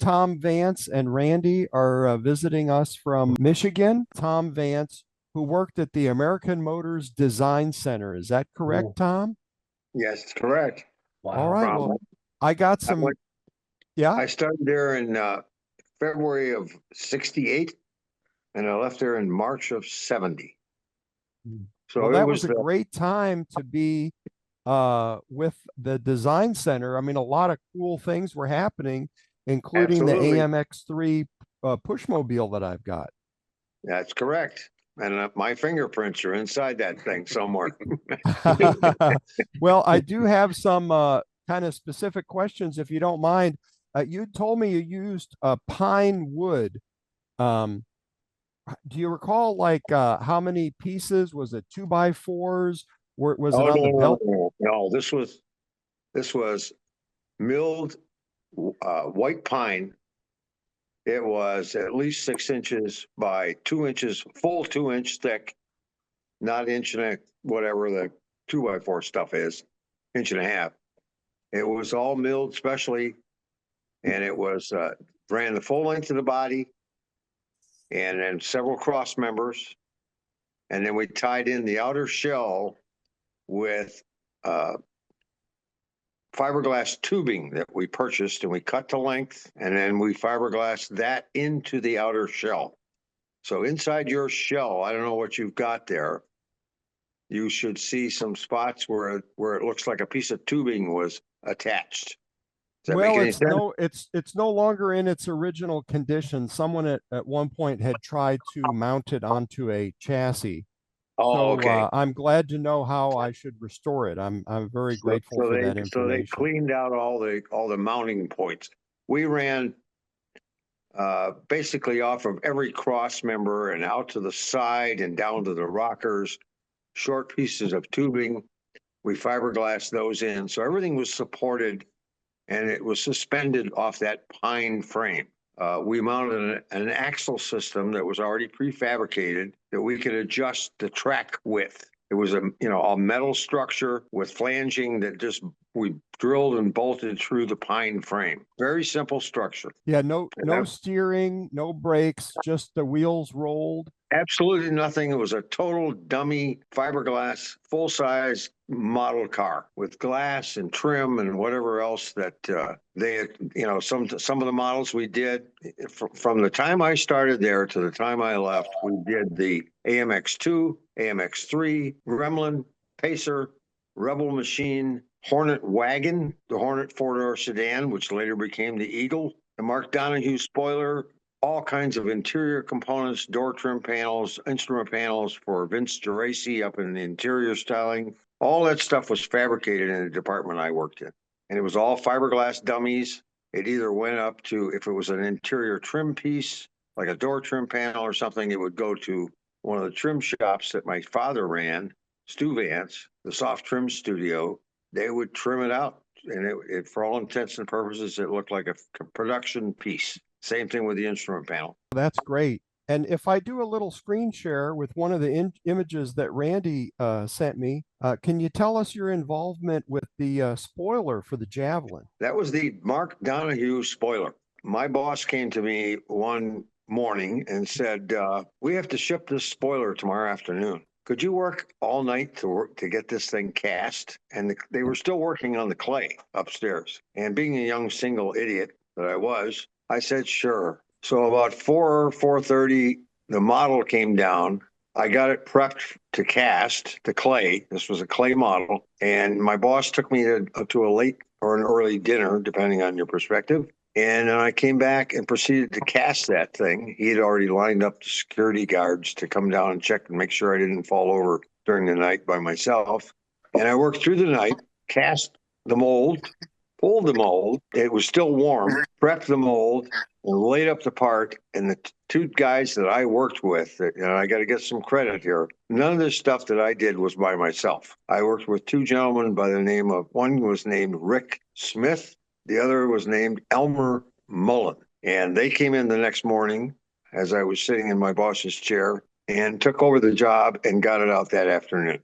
Tom Vance and Randy are visiting us from Michigan. Tom Vance, who worked at the American Motors Design Center. Is that correct, Mm. Tom? Yes, correct. All Wow. right. Well, I got I some, went, yeah. I started there in February of 68, and I left there in March of 70. Well, So it that was was a great time to be with the design center. I mean, a lot of cool things were happening, including the absolutely, AMX3 pushmobile that I've got. that's correct. And my fingerprints are inside that thing somewhere. Well, I do have some kind of specific questions, if you don't mind. You told me you used pine wood. Um, do you recall like how many pieces? Was it 2x4s? Was it Oh, on the no, no, belt? no, no. This was milled white pine. It was at least 6 inches by 2 inches, full 2 inch thick, not inch and a whatever the 2x4 stuff is, inch and a half. It was all milled specially, and it was ran the full length of the body, and then several cross members, and then we tied in the outer shell with uh, fiberglass tubing that we purchased, and we cut to length, and then we fiberglassed that into the outer shell. So inside your shell, I don't know what you've got there. You should see some spots where it looks like a piece of tubing was attached. Does that make Well, any sense? it's no longer in its original condition. Someone at one point had tried to mount it onto a chassis. Oh, So okay. I'm glad to know how I should restore it. I'm very So, grateful so for they that so they information. cleaned out all the mounting points. We ran basically off of every cross member and out to the side and down to the rockers, short pieces of tubing. We fiberglassed those in. So everything was supported and it was suspended off that pine frame. We mounted an axle system that was already prefabricated that we could adjust the track width. It was a metal structure with flanging that just we drilled and bolted through the pine frame. Very simple structure. Yeah, And no that, steering, no brakes, just the wheels rolled. absolutely nothing. It was a total dummy fiberglass, full size model car with glass and trim and whatever else that they had. Some of the models we did from the time I started there to the time I left. We did the AMX2, AMX3, Gremlin, Pacer, Rebel Machine, Hornet wagon, the Hornet four-door sedan, which later became the Eagle, the Mark Donohue spoiler, all kinds of interior components, door trim panels, instrument panels for Vince Geraci up in the interior styling. All that stuff was fabricated in the department I worked in. And it was all fiberglass dummies. It either went up to, if it was an interior trim piece, like a door trim panel or something, it would go to one of the trim shops that my father ran, Stu Vance, the soft trim studio. They would trim it out. And for all intents and purposes, it looked like a production piece. Same thing with the instrument panel. That's great. And if I do a little screen share with one of the images that Randy sent me, can you tell us your involvement with the spoiler for the Javelin? That was the Mark Donohue spoiler. My boss came to me one morning and said, "We have to ship this spoiler tomorrow afternoon. Could you work all night to get this thing cast?" And they were still working on the clay upstairs. And being a young single idiot that I was, I said, "Sure." So about 4:30, the model came down. I got it prepped to cast to clay. This was a clay model. And my boss took me to a late or an early dinner, depending on your perspective. And then I came back and proceeded to cast that thing. He had already lined up the security guards to come down and check and make sure I didn't fall over during the night by myself. And I worked through the night, cast the mold, pulled the mold. It was still warm, prepped the mold, and laid up the part. And the two guys that I worked with, and I got to get some credit here, none of this stuff that I did was by myself. I worked with two gentlemen by the name of, one was named Rick Smith, the other was named Elmer Mullen. And they came in the next morning as I was sitting in my boss's chair and took over the job and got it out that afternoon.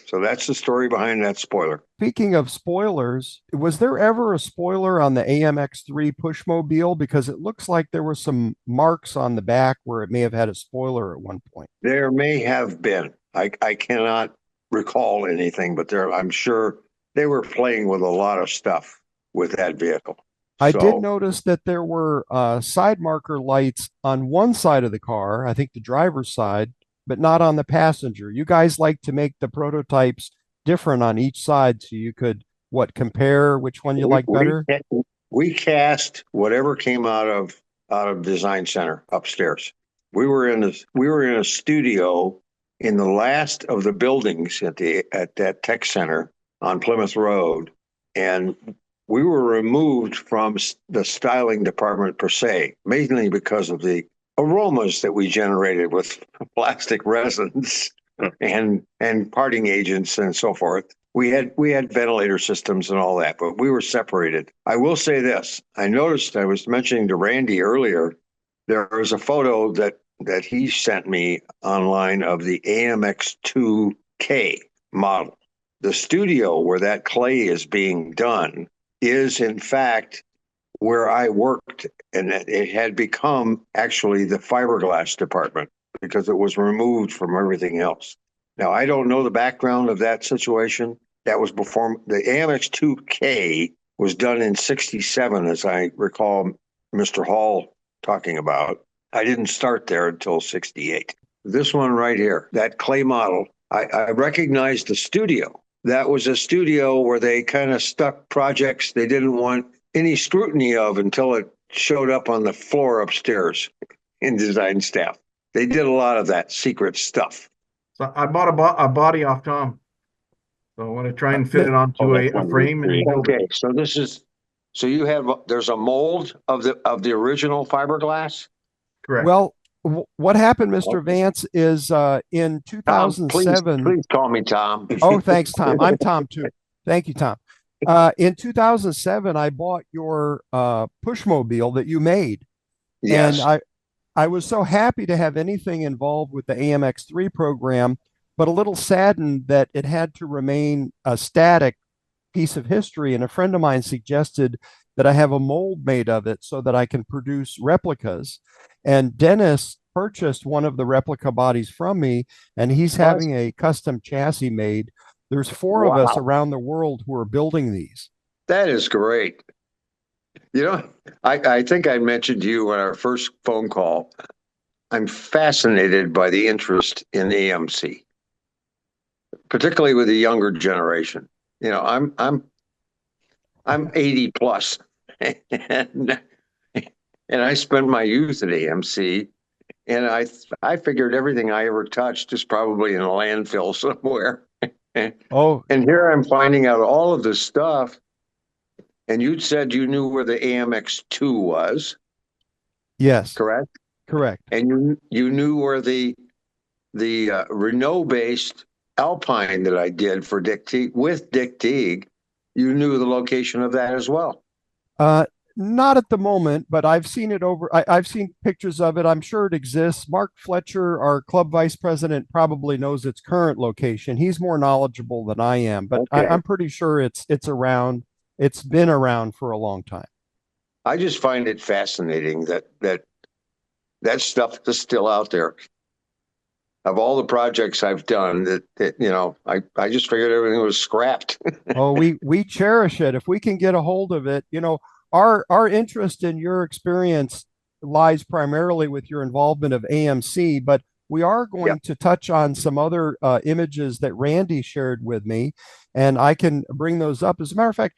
So that's the story behind that spoiler. Speaking of spoilers, was there ever a spoiler on the AMX3 Pushmobile? Because it looks like there were some marks on the back where it may have had a spoiler at one point. There may have been. I cannot recall anything, but I'm sure they were playing with a lot of stuff with that vehicle. I did So notice that there were side marker lights on one side of the car, I think the driver's side, but not on the passenger. You guys like to make the prototypes different on each side so you could, what, compare which one you we, like we, better? we cast whatever came out of Design Center upstairs. We were in a studio in the last of the buildings at that tech center on Plymouth Road, and we were removed from the styling department per se, mainly because of the aromas that we generated with plastic resins and parting agents and so forth. We had ventilator systems and all that, but we were separated. I will say this: I noticed, I was mentioning to Randy earlier, there was a photo that he sent me online of the AMX2K model. The studio where that clay is being done is in fact where I worked, and it had become actually the fiberglass department because it was removed from everything else. Now, I don't know the background of that situation. That was before the AMX2K was done in 67, as I recall Mr. Hall talking about. I didn't start there until 68. This one right here, that clay model, I recognized the studio. That was a studio where they kind of stuck projects they didn't want any scrutiny of until it showed up on the floor upstairs in design staff. They did a lot of that secret stuff. So I bought a body off Tom. So I want to try and fit it onto a frame and build it. Okay, there's a mold of the original fiberglass. Correct. Well, what happened, Mr. Vance, is in Tom, 2007. please call me Tom. Oh, thanks, Tom. I'm Tom too. Thank you, Tom. In 2007, I bought your Pushmobile that you made, Yes. and I was so happy to have anything involved with the AMX3 program, but a little saddened that it had to remain a static piece of history. And a friend of mine suggested that I have a mold made of it so that I can produce replicas. And Dennis purchased one of the replica bodies from me, and he's having a custom chassis made. There's four of us Wow. around the world who are building these. That is great. I think I mentioned to you in our first phone call, I'm fascinated by the interest in AMC, particularly with the younger generation. I'm 80 plus, and I spent my youth at AMC, and I figured everything I ever touched is probably in a landfill somewhere. Oh, And here I'm finding out all of this stuff. And you'd said you knew where the AMX2 was, yes, correct? correct. And you knew where the Renault-based Alpine that I did for Dick Teague with Dick Teague, you knew the location of that as well. Not at the moment, but I've seen it I've seen pictures of it. I'm sure it exists. Mark Fletcher, our club vice president, probably knows its current location. He's more knowledgeable than I am, but Okay. I'm pretty sure it's around. It's been around for a long time. I just find it fascinating that stuff is still out there. Of all the projects I've done, I just figured everything was scrapped. Oh, we cherish it. If we can get a hold of it, our interest in your experience lies primarily with your involvement of AMC, but we are going to touch on some other images that Randy shared with me, and I can bring those up. As a matter of fact,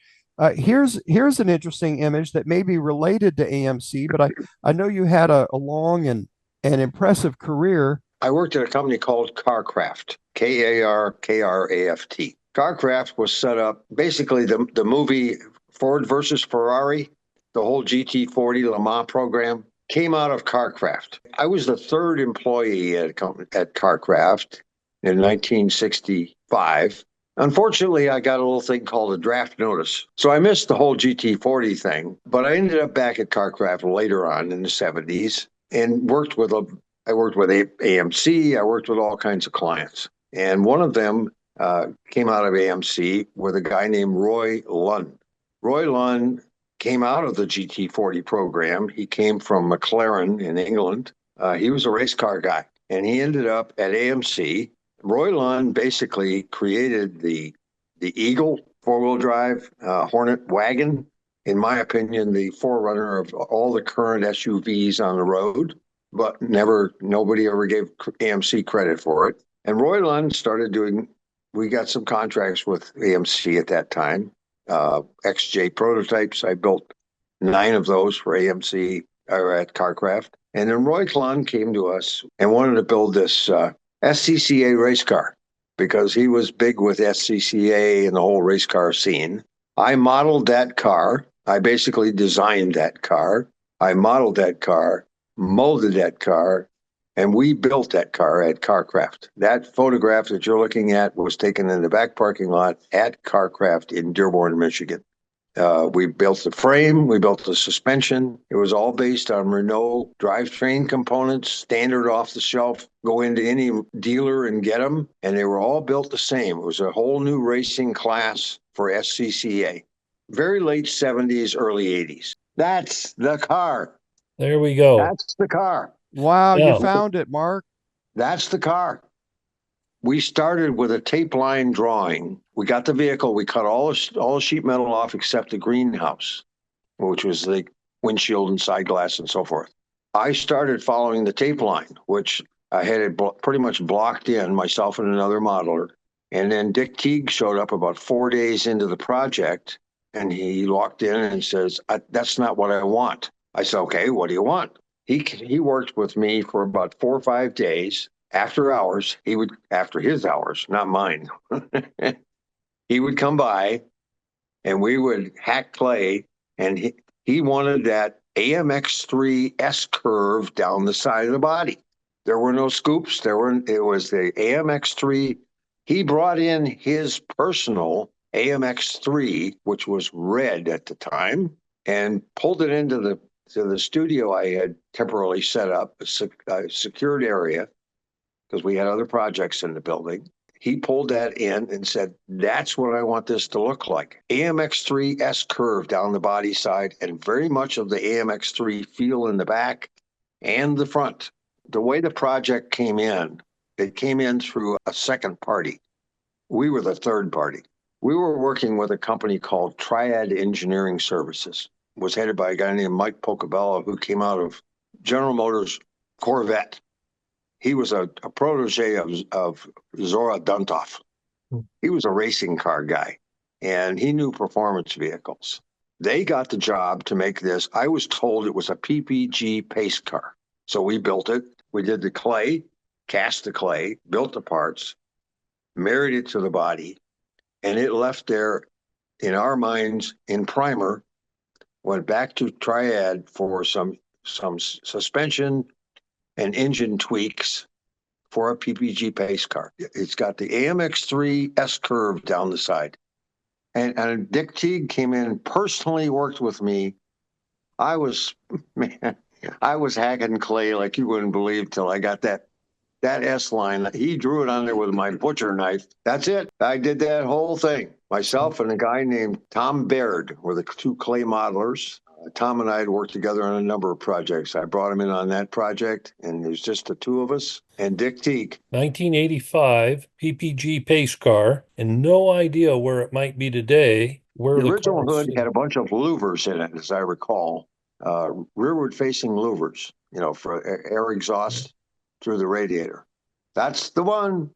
here's an interesting image that may be related to AMC, but I know you had a long and impressive career. I worked at a company called CarCraft, KARKRAFT. CarCraft was set up, basically the movie Ford versus Ferrari, the whole GT40 Le Mans program came out of CarCraft. I was the third employee at CarCraft in 1965. Unfortunately, I got a little thing called a draft notice. So I missed the whole GT40 thing, but I ended up back at CarCraft later on in the 70s and worked with AMC. I worked with all kinds of clients. And one of them, came out of AMC with a guy named Roy Lunn. Roy Lunn came out of the GT40 program. He came from McLaren in England. He was a race car guy, and he ended up at AMC. Roy Lunn basically created the Eagle four-wheel drive Hornet wagon. In my opinion, the forerunner of all the current SUVs on the road, but nobody ever gave AMC credit for it. And Roy Lunn started doing, we got some contracts with AMC at that time, XJ prototypes. I built 9 of those for AMC or at CarCraft. And then Roy Lunn came to us and wanted to build this SCCA race car because he was big with SCCA and the whole race car scene. I modeled that car. I basically designed that car. I modeled that car, molded that car, and we built that car at CarCraft. That photograph that you're looking at was taken in the back parking lot at CarCraft in Dearborn, Michigan. We built the frame, we built the suspension. It was all based on Renault drivetrain components, standard off the shelf. Go into any dealer and get them, and they were all built the same. It was a whole new racing class for SCCA. Very late 70s, early 80s. That's the car. There we go. That's the car. Wow, Yeah. you found it, Mark. That's the car. We started with a tape line drawing. We got the vehicle. We cut all the sheet metal off except the greenhouse, which was the windshield and side glass and so forth. I started following the tape line, which I had it pretty much blocked in, myself and another modeler. And then Dick Teague showed up about 4 days into the project, and he walked in and says, "That's not what I want." I said, "Okay, what do you want?" He worked with me for about 4 or 5 days. After hours, after his hours, not mine, he would come by and we would hack clay, and he wanted that AMX3 S curve down the side of the body. There were no scoops. It was the AMX3. He brought in his personal AMX3, which was red at the time, and pulled it into the studio I had temporarily set up, a secured area, because we had other projects in the building. He pulled that in and said, "That's what I want this to look like. AMX3 S curve down the body side and very much of the AMX3 feel in the back and the front." The way the project came in, it came in through a second party. We were the third party. We were working with a company called Triad Engineering Services. It was headed by a guy named Mike Pocabella, who came out of General Motors Corvette. He was a protege of Zora Duntov. He was a racing car guy, and he knew performance vehicles. They got the job to make this. I was told it was a PPG pace car. So we built it. We did the clay, cast the clay, built the parts, married it to the body, and it left there in our minds in primer, went back to Triad for some suspension and engine tweaks for a PPG pace car. It's got the AMX3 S curve down the side. And Dick Teague came in, personally worked with me. I was hacking clay like you wouldn't believe till I got that S line. He drew it on there with my butcher knife. That's it. I did that whole thing. Myself and a guy named Tom Baird were the 2 clay modelers. Tom and I had worked together on a number of projects. I brought him in on that project, and there's just the 2 of us and Dick Teague. 1985 PPG pace car, and no idea where it might be today. Where The original cars hood had a bunch of louvers in it, as I recall, rearward-facing louvers, for air exhaust through the radiator. That's the one.